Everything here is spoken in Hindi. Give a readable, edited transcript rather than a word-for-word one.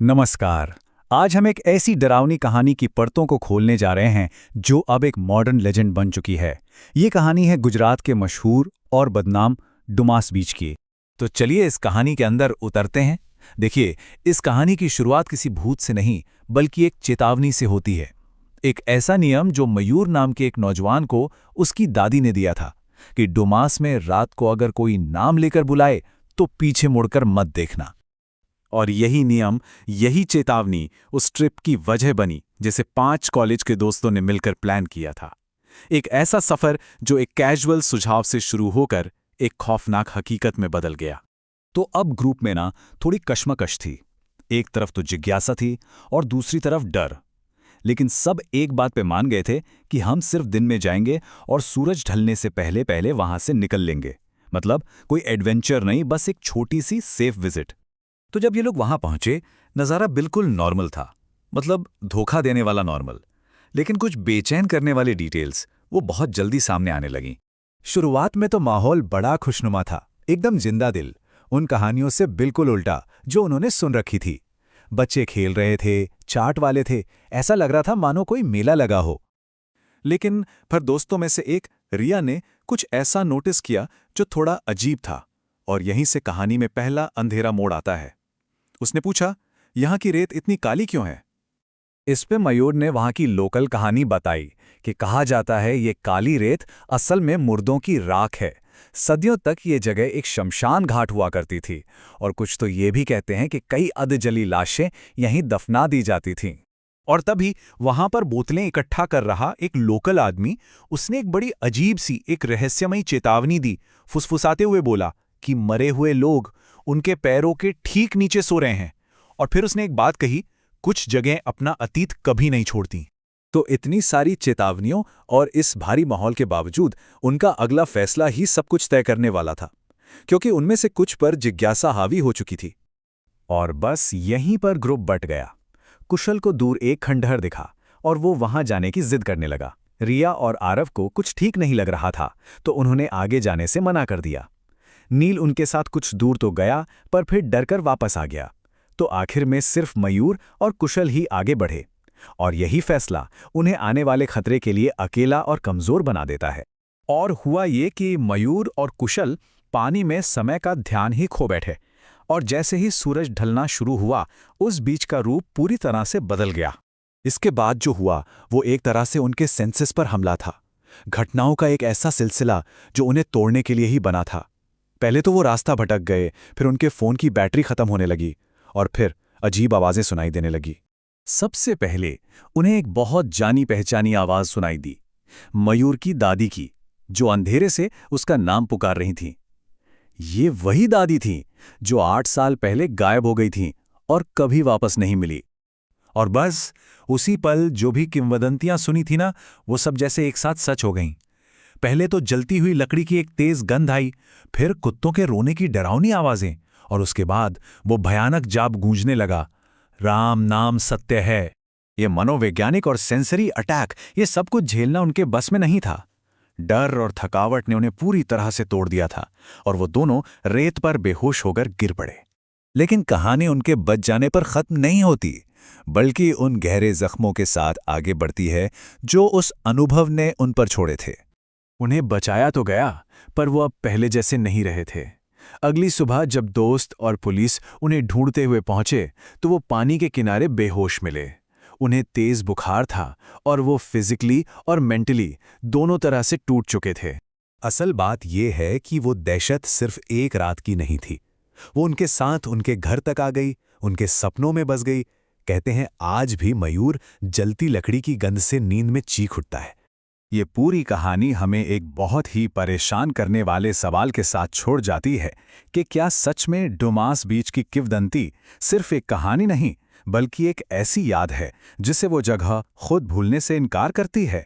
नमस्कार। आज हम एक ऐसी डरावनी कहानी की परतों को खोलने जा रहे हैं जो अब एक मॉडर्न लेजेंड बन चुकी है। ये कहानी है गुजरात के मशहूर और बदनाम डुमास बीच की। तो चलिए इस कहानी के अंदर उतरते हैं। देखिए, इस कहानी की शुरुआत किसी भूत से नहीं बल्कि एक चेतावनी से होती है। एक ऐसा नियम जो मयूर नाम के एक नौजवान को उसकी दादी ने दिया था कि डुमास में रात को अगर कोई नाम लेकर बुलाए तो पीछे मुड़कर मत देखना। और यही नियम, यही चेतावनी उस ट्रिप की वजह बनी जिसे 5 कॉलेज के दोस्तों ने मिलकर प्लान किया था। एक ऐसा सफर जो एक कैजुअल सुझाव से शुरू होकर एक खौफनाक हकीकत में बदल गया। तो अब ग्रुप में थोड़ी कश्मकश थी। एक तरफ तो जिज्ञासा थी और दूसरी तरफ डर। लेकिन सब एक बात पे मान गए थे कि हम सिर्फ दिन में जाएंगे और सूरज ढलने से पहले पहले वहां से निकल लेंगे। मतलब कोई एडवेंचर नहीं, बस एक छोटी सी सेफ विजिट। तो जब ये लोग वहां पहुंचे, नज़ारा बिल्कुल नॉर्मल था। मतलब धोखा देने वाला नॉर्मल। लेकिन कुछ बेचैन करने वाली डिटेल्स वो बहुत जल्दी सामने आने लगीं। शुरुआत में तो माहौल बड़ा खुशनुमा था, एकदम जिंदा दिल, उन कहानियों से बिल्कुल उल्टा जो उन्होंने सुन रखी थी। बच्चे खेल रहे थे, चाट वाले थे, ऐसा लग रहा था मानो कोई मेला लगा हो। लेकिन फिर दोस्तों में से एक रिया ने कुछ ऐसा नोटिस किया जो थोड़ा अजीब था, और यहीं से कहानी में पहला अंधेरा मोड़ आता है। उसने पूछा, यहाँ की रेत इतनी काली क्यों है? इस पे मयूर ने वहाँ की लोकल कहानी बताई कि कहा जाता है ये काली रेत असल में मुर्दों की राख है। सदियों तक ये जगह एक शमशान घाट हुआ करती थी, और कुछ तो ये भी कहते हैं कि कई अधजली लाशें यहीं दफना दी जाती थीं। और तभी वहां पर बोतलें इकट्ठा कर रहा एक लोकल आदमी, उसने एक बड़ी अजीब सी, एक रहस्यमयी चेतावनी दी। फुसफुसाते हुए बोला कि मरे हुए लोग उनके पैरों के ठीक नीचे सो रहे हैं। और फिर उसने एक बात कही, कुछ जगहें अपना अतीत कभी नहीं छोड़ती। तो इतनी सारी चेतावनियों और इस भारी माहौल के बावजूद उनका अगला फैसला ही सब कुछ तय करने वाला था, क्योंकि उनमें से कुछ पर जिज्ञासा हावी हो चुकी थी। और बस यहीं पर ग्रुप बट गया। कुशल को दूर एक खंडहर दिखा और वो वहां जाने की जिद करने लगा। रिया और आरव को कुछ ठीक नहीं लग रहा था, तो उन्होंने आगे जाने से मना कर दिया। नील उनके साथ कुछ दूर तो गया, पर फिर डरकर वापस आ गया। तो आखिर में सिर्फ मयूर और कुशल ही आगे बढ़े, और यही फैसला उन्हें आने वाले खतरे के लिए अकेला और कमजोर बना देता है। और हुआ ये कि मयूर और कुशल पानी में समय का ध्यान ही खो बैठे, और जैसे ही सूरज ढलना शुरू हुआ, उस बीच का रूप पूरी तरह से बदल गया। इसके बाद जो हुआ वो एक तरह से उनके सेंसेस पर हमला था। घटनाओं का एक ऐसा सिलसिला जो उन्हें तोड़ने के लिए ही बना था। पहले तो वो रास्ता भटक गए, फिर उनके फोन की बैटरी खत्म होने लगी, और फिर अजीब आवाजें सुनाई देने लगी। सबसे पहले उन्हें एक बहुत जानी पहचानी आवाज सुनाई दी, मयूर की दादी की, जो अंधेरे से उसका नाम पुकार रही थीं। ये वही दादी थीं जो 8 साल पहले गायब हो गई थीं और कभी वापस नहीं मिली। और बस उसी पल जो भी किंवदंतियां सुनी थी ना, वो सब जैसे एक साथ सच हो गईं। पहले तो जलती हुई लकड़ी की एक तेज गंध आई, फिर कुत्तों के रोने की डरावनी आवाजें, और उसके बाद वो भयानक जाप गूंजने लगा, राम नाम सत्य है। ये मनोवैज्ञानिक और सेंसरी अटैक, ये सब कुछ झेलना उनके बस में नहीं था। डर और थकावट ने उन्हें पूरी तरह से तोड़ दिया था, और वो दोनों रेत पर बेहोश होकर गिर पड़े। लेकिन कहानी उनके बच जाने पर खत्म नहीं होती, बल्कि उन गहरे जख्मों के साथ आगे बढ़ती है जो उस अनुभव ने उन पर छोड़े थे। उन्हें बचाया तो गया, पर वो अब पहले जैसे नहीं रहे थे। अगली सुबह जब दोस्त और पुलिस उन्हें ढूंढते हुए पहुंचे, तो वो पानी के किनारे बेहोश मिले। उन्हें तेज बुखार था, और वो फिजिकली और मेंटली दोनों तरह से टूट चुके थे। असल बात यह है कि वो दहशत सिर्फ एक रात की नहीं थी। वो उनके साथ उनके घर तक आ गई, उनके सपनों में बस गई। कहते हैं आज भी मयूर जलती लकड़ी की गंध से नींद में चीख उठता है। ये पूरी कहानी हमें एक बहुत ही परेशान करने वाले सवाल के साथ छोड़ जाती है कि क्या सच में डुमास बीच की किंवदंती सिर्फ एक कहानी नहीं, बल्कि एक ऐसी याद है जिसे वो जगह खुद भूलने से इनकार करती है।